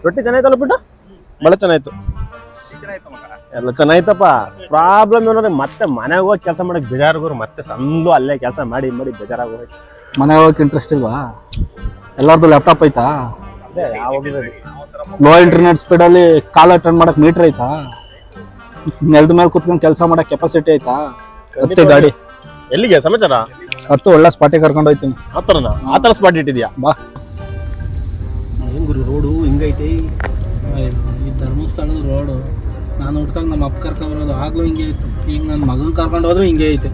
ರೊಟ್ಟಿ ಚೆನ್ನಾಯ್ತಲ್ಲ ಬಿಟ್ಟು ಬಹಳ ಚೆನ್ನಾಯ್ತು. ಎಲ್ಲ ಚೆನ್ನಾಯ್ತಪ್ಪ. ಪ್ರಾಬ್ಲಮ್ ಏನಂದ್ರೆ ಮತ್ತೆ ಮನೆಗೆ ಹೋಗಿ ಕೆಲಸ ಮಾಡಕ್ ಬೇಜಾರು. ಮತ್ತೆ ಸಂದು ಅಲ್ಲೇ ಕೆಲಸ ಮಾಡಿ ಮಾಡಿ ಬೇಜಾರಾಗೋಯ್ತು. ಮನೆಗೆ ಹೋಗಕ್ಕೆ ಇಂಟ್ರೆಸ್ಟ್ ಇಲ್ವಾ? ಎಲ್ಲಾರ್ದು ಲ್ಯಾಪ್ಟಾಪ್ ಐತಾ? ಅದೇ ಯಾವಾಗ ಲೋ ಇಂಟರ್ನೆಟ್ ಸ್ಪೀಡಲ್ಲಿ ಕಾಲ್ ಅಟೆಂಡ್ ಮಾಡಕ್ ಮೀಟರ್ ಐತಾ? ನೆಲದ ಮೇಲೆ ಕುತ್ಕೊಂಡು ಕೆಲಸ ಮಾಡಕ್ ಕೆಪಾಸಿಟಿ ಐತಾ? ಮತ್ತೆ ಗಾಡಿ ಎಲ್ಲಿಗೆ ಸಮಾಚಾರ? ಹತ್ತು ಒಳ್ಳೆ ಸ್ಪಾಟಿಗೆ ಕರ್ಕೊಂಡು ಹೋಯ್ತೀನಿ. ಆ ಥರ ಸ್ಪಾಟ್ ಇಟ್ಟಿದ್ಯಾ? ಬಾ. ಏನ್ ಗುರು ರೋಡು ಹಿಂಗೈತೆ? ಈ ಧರ್ಮಸ್ಥಳದ ರೋಡು ನಾನು ಹುಟ್ಟಾಗ ನಮ್ಮ ಅಪ್ಪ ಕರ್ಕೊಂಡು ಬರೋದು ಆಗ್ಲೂ ಹಿಂಗೆ ಇತ್ತು. ಈಗ ನನ್ನ ಮಗನ ಕರ್ಕೊಂಡು ಹೋದ್ರು ಹಿಂಗೆ ಐತೆ.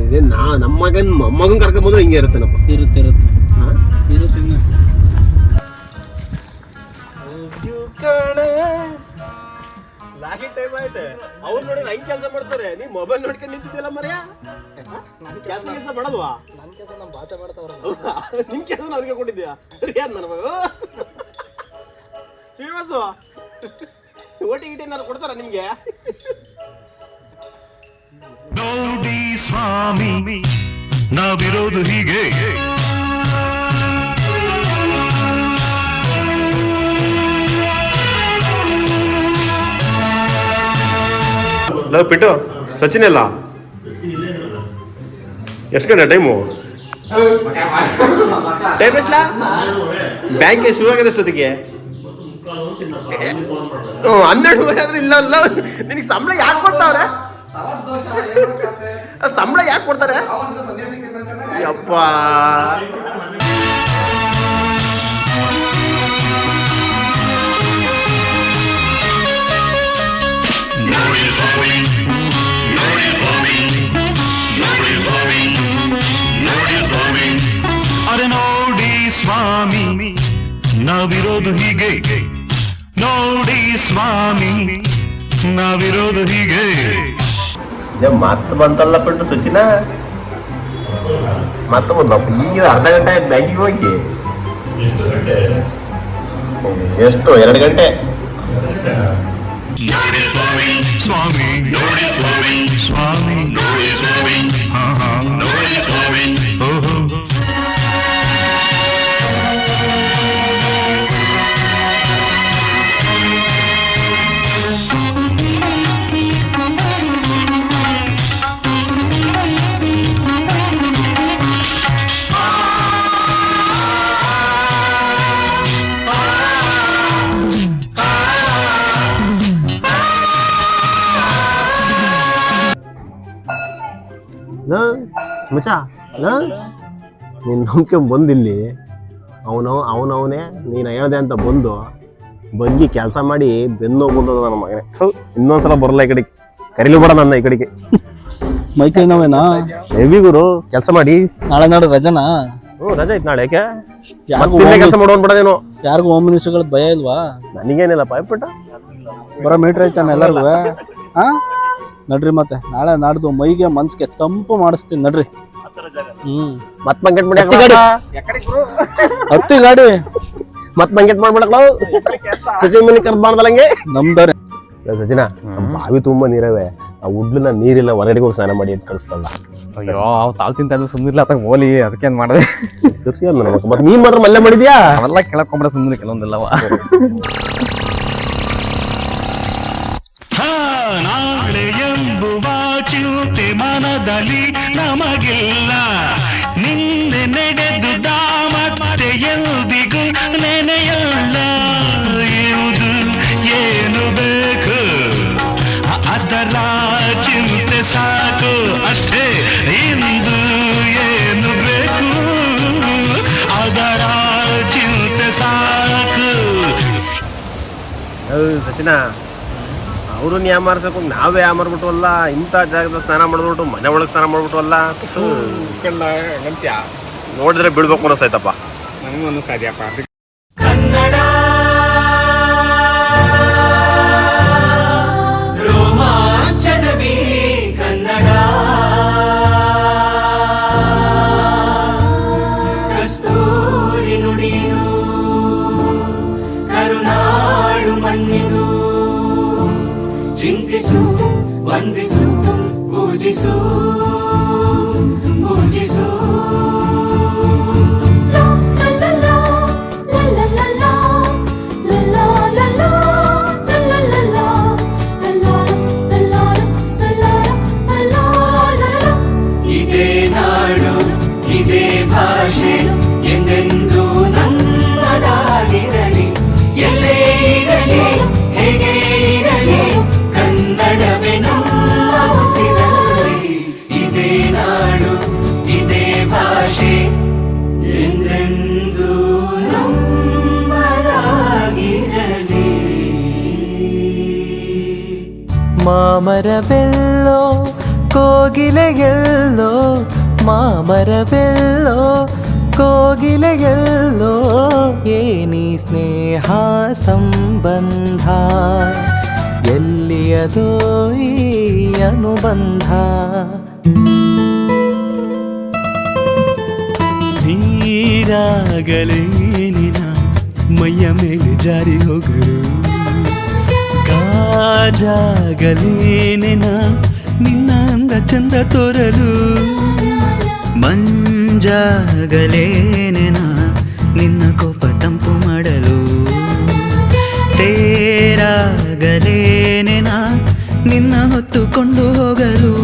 ಇದೇ ನಮ್ಮ ಮೊಮ್ಮಗನ್ ಕರ್ಕೊಂಡ್ ಬಂದ್ರೆ ಹಿಂಗೆ ಇರುತ್ತೇನಪ್ಪ. ಇರುತ್ತೆ ಇನ್ನು ಲಾಗಿ ಟೈಮ್ ಐತೆ. ಅವ್ರು ನೋಡಿ ಹೆಂಗ್ ಕೆಲಸ ಮಾಡ್ತಾರೆ, ನೀ ಮೊಬೈಲ್ ನೋಡ್ಕೊಂಡು ನಿಂತಿದ್ಯಲ್ಲ ಮರ್ಯಾ. ಕೆಲಸ ಮಾಡಲ್ವಾ? ನನ್ನ ಕೆಲಸ ನಮ್ಮ ಭಾಷೆ ಮಾಡ್ತಾವ್ರ. ನಿನ್ ಕೆಲಸ ಅವ್ರಿಗೆ ಕೊಟ್ಟಿದ್ಯಾ? ಏನ್ ನನ್ನ ಮಗ ಶ್ರೀನಿವಾಸು ಓಟಿ ಗಿಟಿ ಏನಾದ್ರು ಕೊಡ್ತಾರ ನಿಮ್ಗೆ? ನೋಡಿ ಸ್ವಾಮಿ ನಾವಿರೋದು ಹೀಗೆ. ಪಿಟ್ಟು ಸಚಿನ್ ಎಲ್ಲ ಎಷ್ಟು ಗಂಟೆ ಟೈಮು? ಟೈಮ್ ಎಷ್ಟಲ್ಲ? ಬ್ಯಾಂಕ್ ಶುರು ಆಗಿದೆ ಅಷ್ಟೊತ್ತಿಗೆ. 12 ಆದ್ರೆ ಇಲ್ಲ ಅಲ್ಲ. ನಿನಗೆ ಸಂಬಳ ಯಾಕೆ ಕೊಡ್ತಾವ್ರೆ? ಸಂಬಳ ಯಾಕೆ ಕೊಡ್ತಾರೆ? ಯಪ್ಪ ಅರೆ ನೋಡಿ ಸ್ವಾಮಿ ನಾವಿರೋದು ಹೀಗೆ. ನೋಡಿ ಸ್ವಾಮಿ ನಾವಿರೋದು ಹೀಗೆ. ಮತ್ತೆ ಬಂತಲ್ಲ ಪಿಟ್ಟು ಸಚಿನ. ಮತ್ತೆ ಬಂದಪ್ಪ. ಈಗ ಅರ್ಧ ಗಂಟೆ ಆಯ್ತು ಬ್ಯಾಂಕಿಗೆ ಹೋಗಿ. ಎಷ್ಟು 2 ಗಂಟೆ? ನೋಡಿ ಸ್ವಾಮಿ ಸ್ವಾಮಿ ನೋಡಿ ಸ್ವಾಮಿ ಸ್ವಾಮಿ ನೋಡಿ ಸ್ವಾಮಿ ನೋಡಿ ಸ್ವಾಮಿ. ಓಹೋ ಮಚ ನೀನು ನಂಬ್ಕೊಂಡ್ ಬಂದಿಲ್ಲಿ ಅವನವನೇ ನೀನು ಹೇಳ್ದೆ ಅಂತ ಬಂದು ಕೆಲಸ ಮಾಡಿ ಬೆನ್ನು ಬಂದದ ನನ್ನ ಮಗನೇ. ಇನ್ನೊಂದ್ಸಲ ಬರಲ್ಲ ಈ ಕಡೆಗೆ. ಕರೀಲಿ ಬೇಡ ನನ್ನ ಈ ಕಡೆಗೆ. ಮೈಕೈ ನೋವೇನಾ? ಹೆವಿ ಗುರು. ಕೆಲಸ ಮಾಡಿ ನಾಳೆ ನಾಡು ರಜನಾ? ರಜೆ ಐತೆ ನಾಳೆ. ಯಾಕೆ ಕೆಲಸ ಮಾಡೋನ್ ಬಿಡೋದೇನು? ಯಾರಿಗೂ ಹೋಮ್ ಮಿನಿಸ್ಟರ್ಗಳ ಭಯ ಇಲ್ವಾ? ನನಗೇನಿಲ್ಲ ಪಾಯ್ಪಟ್ಟ. ಬರೋ ಮೀಟ್ರ್ ಐತಾನೆ ಎಲ್ಲರಿಗೂ. ನಡ್ರಿ ಮತ್ತೆ ನಾಳೆ ನಾಡ್ದು ಮೈಗೆ ಮನ್ಸಿಗೆ ತಂಪು ಮಾಡಿಸ್ತೀನಿ ನಡ್ರಿ. ಮತ್ ಬಂಗೆಟ್ ಮಾಡಿ ಹತ್ತಿ ಗಾಡಿ ಮತ್ ಬಂಗೆಟ್ ಮಾಡ್ಬಿಡಕ್ ಸಚಿನ್ ಮನಿ ಕರ್ದ್ ಮಾಡ್ದಲ್ಲಂಗೆ ನಮ್ದಾರೆ. ಸಚಿನ ಬಾವಿ ತುಂಬಾ ನೀರವೆ. ಆ ಉಡ್ಲನ್ನ ನೀರಿಲ್ಲ ಹೊರಗಡೆ ಹೋಗಿ ಸ್ನಾನ ಮಾಡಿ ಅಂತ ಕಳಿಸ್ತಲ್ಲ. ಅಯ್ಯೋ ಅವ್ ತಾಳ್ ತಿಂತ ಸುಮ್ಮನಿಲ್ಲ ಅತ್ತ ಹೋಲಿ ಅದಕ್ಕೇನ್ ಮಾಡಿದೆ. ಸರಿ ಮತ್ತೆ ನೀನ್ ಮಾತ್ರ ಮಲ್ಲೆ ಮಾಡಿದ್ಯಾ? ಅವೆಲ್ಲ ಕೇಳಕೊಂಬಿಡ ಸುಮ್ಮನೆ ಕೆಲವೊಂದಿಲ್ಲವ. ನಾಳೆ ಎಂಬುವ ಚಿಂತೆ ಮನದಲ್ಲಿ ನಮಗಿಲ್ಲ. ನಿನ್ನೆ ನಡೆದುದ ಮತ್ತೆ ಎಂದಿಗೂ ನೆನೆಯಲ್ಲ. ಇವುದು ಏನು ಬೇಕು ಅದರ ಚಿಂತೆ ಸಾಕು ಅಷ್ಟೇ. ಇಂದು ಏನು ಬೇಕು ಅದರ ಚಿಂತೆ ಸಾಕು. ಸಚಿನ ಅವರು ಯಾಮಾರ್ಸಕ್ ನಾವೇ ಯಾಮಾರ್ಬಿಟ್ವಲ್ಲ. ಇಂಥ ಜಾಗದ ಸ್ನಾನ ಮಾಡ್ಬಿಟ್ಟು ಮನೆ ಒಳಗೆ ಸ್ನಾನ ಮಾಡ್ಬಿಟ್ವಲ್ಲ. ನೋಡಿದ್ರೆ ಬಿಡ್ಬೇಕು ಅನ್ನಿಸ್ತೈತಪ್ಪ. ನನಗೂ ಒಂದು ಸಾಧ್ಯಪ್ಪ. ಕನ್ನಡ ರೋಮಾಂಚನವೇ ಕನ್ನಡ. ಕಸ್ತೂರಿ ನುಡಿದು ಕರುನಾಡು ಮಣ್ಣಿದು. ಚಿಂತಿಸು ವಂದಿಸು ಪೂಜಿಸು ಪೂಜಿಸು. ಭಾಷೆ ಎಂದೆಂದೂ ನಮ್ಮದಾಗಿರಲಿ. ಎಲ್ಲೇ ಇರಲಿ ಹೇಗೆ ಇರಲಿ ಕನ್ನಡವೇ ನಮ್ಮ ಉಸಿರಲ್ಲಿ. ಇದೇ ನಾಡು ಇದೇ ಭಾಷೆ ಎಂದೆಂದೂ ನಮ್ಮದಾಗಿರಲಿ. ಮಾಮರವೆಲ್ಲೋ ಕೋಗಿಲೆಗೆಲ್ಲೋ, ಮಾಮರವೆಲ್ಲೋ ಕೋಗಿಲೆಗೆಲ್ಲೋ, ಏನಿ ಸ್ನೇಹ ಸಂಬಂಧ, ಎಲ್ಲಿಯದೋ ಈ ಅನುಬಂಧ. ನೀರಾಗಲೇನಿನ ಮೈಯ ಮೇಲೆ ಜಾರಿ ಹೋಗಲು, ಕಾಜಾಗಲೇನೆನ ನಿನ್ನ ಅಂದ ಚಂದ ತೋರಲು, ಮಂಜಾಗಲೇನೆನ ನಿನ್ನ ಕೋಪ ತಂಪು ಮಾಡಲು, ತೇರಾಗಲೇನೆನ ನಿನ್ನ ಹೊತ್ತುಕೊಂಡು ಹೋಗಲು.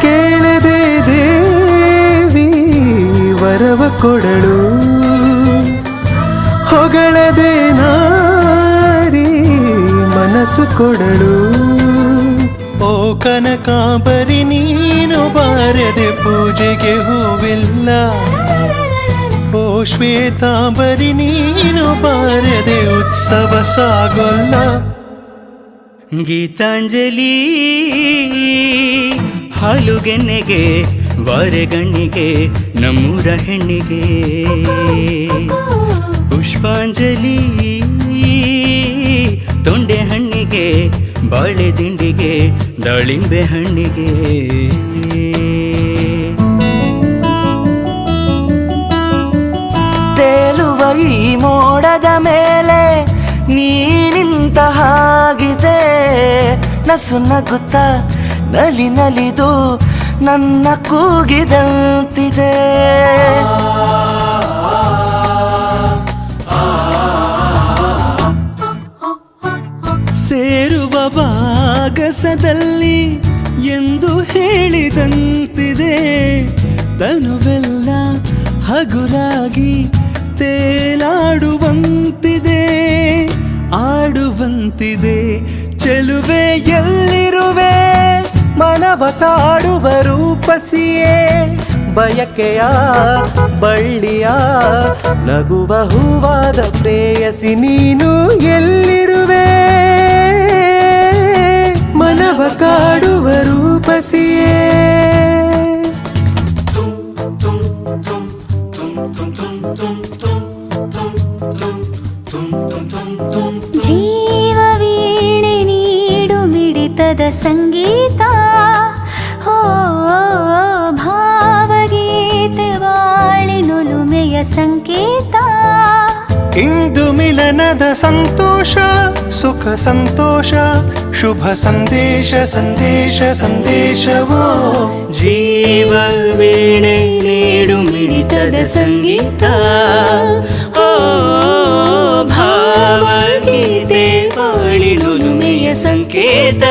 ಕೇಳದೆ ದೇವಿ ವರವ ಕೊಡಲು, ಹೊಗಳದೆ ನಾರಿ ಮನಸ್ಸು ಕೊಡಲು. ಓ ಕನಕಾಂಬರಿ ನೀನು ಬಾರದೆ ಪೂಜೆಗೆ ಹೂವಿಲ್ಲ, ಓ ಶ್ವೇತಾಂಬರಿ ನೀನು ಬಾರದೆ ಉತ್ಸವ ಸಾಗೊಲ್ಲ. ಗೀತಾಂಜಲಿ ಹಾಲುಗೆನ್ನೆಗೆ ವಾರೆಗಣ್ಣಿಗೆ ನಮ್ಮೂರ ಹೆಣ್ಣಿಗೆ, ಪುಷ್ಪಾಂಜಲಿ ತೊಂಡೆ ಹಣ್ಣಿಗೆ ಬಾಳೆ ದಿಂಡಿಗೆ ದಾಳಿಂಬೆ ಹಣ್ಣಿಗೆ. ತೇಲುವ ಈ ಮೋಡದ ಮೇಲೆ ನೀ ನಿಂತ ಹಾಗಿದೆ, ನಸು ನಗುತ್ತ ನಲಿ ನಲಿದು ನನ್ನ ಕೂಗಿದಂತಿದೆ. ಸೇರುವ ಭಾಗಸದಲ್ಲಿ ಎಂದು ಹೇಳಿದಂತಿದೆ, ತನುವೆಲ್ಲ ಹಗುರಾಗಿ ತೇಲಾಡುವಂತಿದೆ, ಆಡುವಂತಿದೆ ಚೆಲುವೆ. ಎಲ್ಲಿರುವೆ ಮನವ ಕಾಡುವ ರೂಪಸಿಯೇ, ಬಯಕೆಯ ಬಳ್ಳಿಯ ನಗುವ ಹೂವಾದ ಪ್ರೇಯಸಿ ನೀನು. ಎಲ್ಲಿರುವೆ ಮನವ ಕಾಡುವ ರೂಪಸಿಯೇ. ಜೀವವೀಣೆ ನೀಡು ಮಿಡಿತದ ಸಂಗೀತ, ಹೋ ಭಾವಗೀತೆ ಬಾಳಿನೊಲುಮೆಯ ಸಂಕೇತ. ಇಂದು ಮಿಲನದ ಸಂತೋಷ ಸುಖ ಸಂತೋಷ, ಶುಭ ಸಂದೇಶ ಸಂದೇಶ ಸಂದೇಶವೋ. ಜೀವವೀಣೆ ನೀಡು ಮಿಡಿತದ ಸಂಗೀತ, ಓ ಭಾವಗೀತೆ ಬಾಳಿನೊಲುಮೆಯ ಸಂಕೇತ.